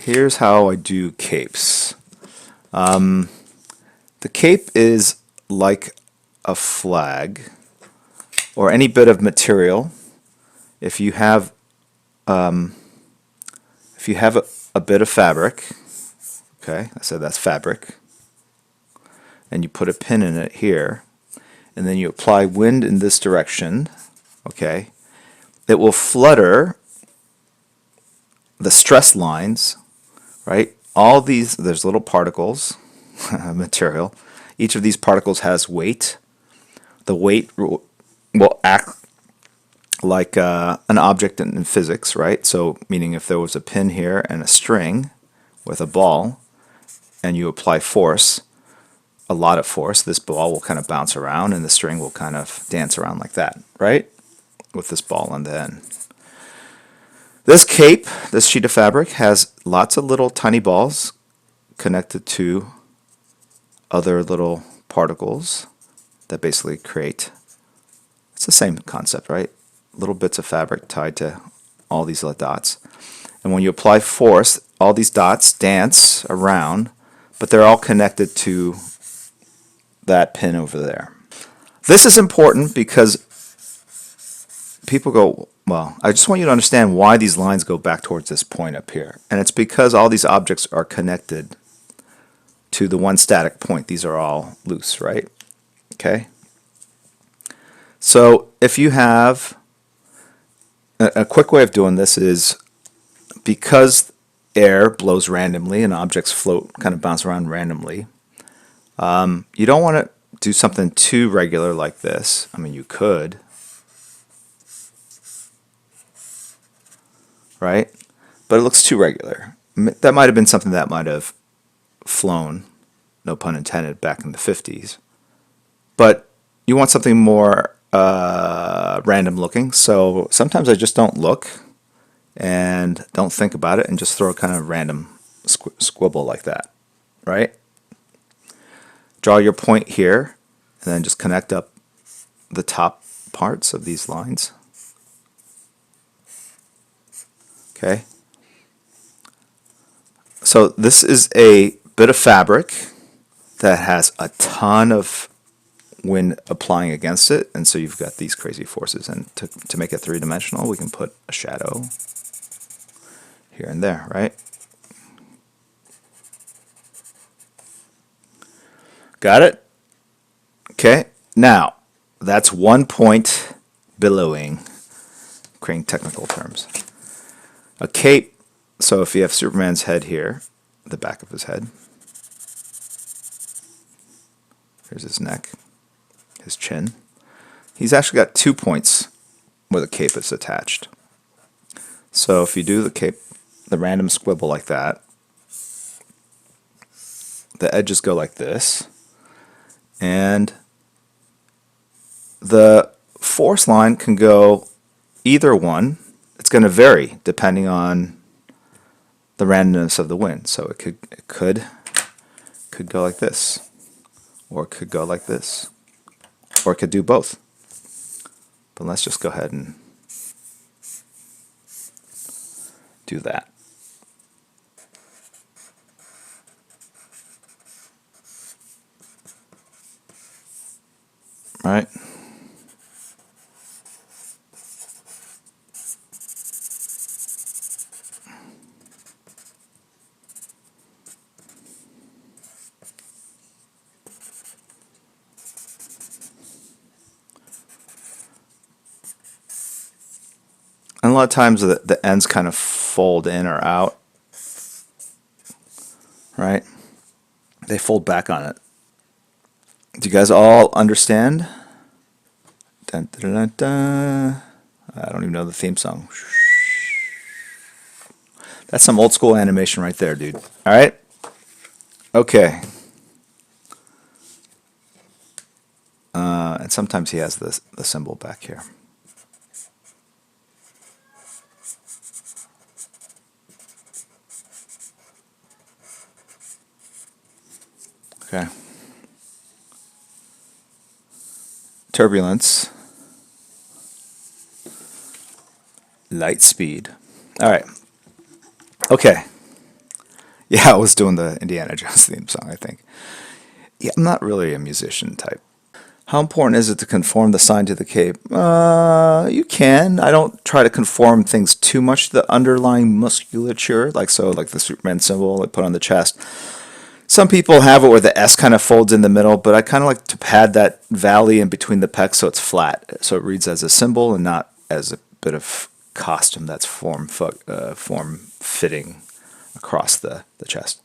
Here's how I do capes. The cape is like a flag or any bit of material. If you have a bit of fabric, okay, I said that's fabric, and you put a pin in it here, and then you apply wind in this direction, okay, it will flutter the stress lines, right? All these, there's little particles, material. Each of these particles has weight. The weight will act like an object in physics, right? So, meaning if there was a pin here and a string with a ball, and you apply force, a lot of force, this ball will kind of bounce around and the string will kind of dance around like that, right? With this ball on the end. This cape, this sheet of fabric, has lots of little tiny balls connected to other little particles that basically create, it's the same concept, right? Little bits of fabric tied to all these little dots. And when you apply force, all these dots dance around, but they're all connected to that pin over there. This is important because people go, well, I just want you to understand why these lines go back towards this point up here. And it's because all these objects are connected to the one static point. These are all loose, right? Okay. So if you have a quick way of doing this is because air blows randomly and objects float, kind of bounce around randomly, you don't want to do something too regular like this. I mean, you could, right? But it looks too regular. That might have been something that might have flown, no pun intended, back in the 50s. But you want something more random looking. So sometimes I just don't look and don't think about it and just throw a kind of random squibble like that, right? Draw your point here and then just connect up the top parts of these lines. Okay. So this is a bit of fabric that has a ton of wind applying against it, and so you've got these crazy forces. And to make it three-dimensional, we can put a shadow here and there, right? Got it? Okay. Now, that's one point billowing, creating technical terms. A cape, so if you have Superman's head here, the back of his head, here's his neck, his chin. He's actually got 2 points where the cape is attached. So if you do the cape, the random squibble like that, the edges go like this, and the force line can go either one. It's going to vary depending on the randomness of the wind. So it could go like this, or it could go like this, or it could do both. But let's just go ahead and do that. All right. And a lot of times the ends kind of fold in or out, right? They fold back on it. Do you guys all understand? Dun, dun, dun, dun. I don't even know the theme song. That's some old school animation right there, dude. All right? Okay. And sometimes he has the symbol back here. Okay. Turbulence. Light speed. All right. Okay. Yeah, I was doing the Indiana Jones theme song, I think. Yeah, I'm not really a musician type. How important is it to conform the sign to the cape? You can. I don't try to conform things too much to the underlying musculature, like so, like the Superman symbol I put on the chest. Some people have it where the S kind of folds in the middle, but I kind of like to pad that valley in between the pecs so it's flat, so it reads as a symbol and not as a bit of costume that's form fitting across the chest.